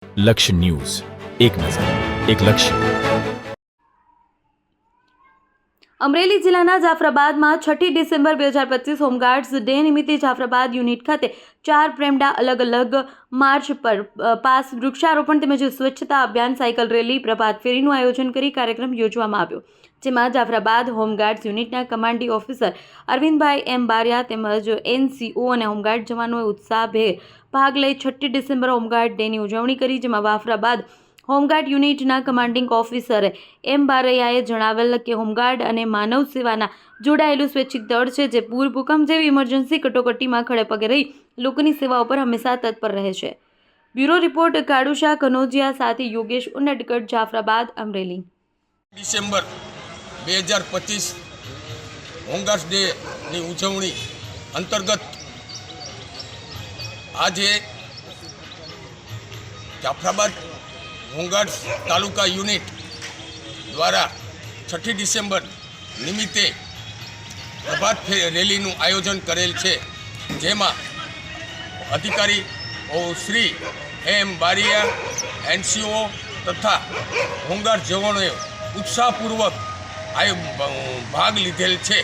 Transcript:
લક્ષ્ય ન્યૂઝ, એક નજર, એક લક્ષ્ય. અમરેલી જિલ્લાના જાફરાબાદમાં 6 ડિસેમ્બર 2025 હોમગાર્ડ્સ ડે નિમિત્તે જાફરાબાદ યુનિટ ખાતે 4 પ્રેમડા અલગ અલગ માર્ચ પર પાસ વૃક્ષારોપણ તેમજ સ્વચ્છતા અભિયાન સાયકલ રેલી પ્રભાત ફેરીનું આયોજન કરી કાર્યક્રમ યોજવામાં આવ્યો, જેમાં જાફરાબાદ હોમગાર્ડ્સ યુનિટના કમાન્ડિંગ ઓફિસર અરવિંદભાઈ એમ બારિયા તેમજ એનસીઓ અને હોમગાર્ડ જવાનોએ ઉત્સાહભેર ભાગ લઈ 6 ડિસેમ્બર હોમગાર્ડ ડેની ઉજવણી કરી, જેમાં જાફરાબાદ હોમગાર્ડ યુનિટના કમાન્ડિંગ ઓફિસર એમ બારૈયાએ જણાવેલ કે હોમગાર્ડ અને માનવ સેવાના જોડાયેલું સ્વૈચ્છિક દળ છે, જે પૂર ભૂકંપ જેવી ઇમરજન્સી કટોકટીમાં ખડે પગે રહી લોકોની સેવાઓ પર હંમેશા તત્પર રહે છે. બ્યુરો રિપોર્ટ કાળુશા કનોજિયા સાથે યોગેશ ઉનડકટ, જાફરાબાદ, અમરેલી. ડિસેમ્બર 2025 હોમગાર્ડ્સ ડેની ઉજવણી અંતર્ગત આજે જાફરાબાદ હોમગાર્ડ્સ તાલુકા યુનિટ દ્વારા 6 ડિસેમ્બર નિમિત્તે પ્રભાત રેલીનું આયોજન કરેલ છે, જેમાં અધિકારી શ્રી એમ બારિયા, એનસીઓ તથા હોમગાર્ડ જવાનોએ ઉત્સાહપૂર્વક ભાગ લીધેલ છે.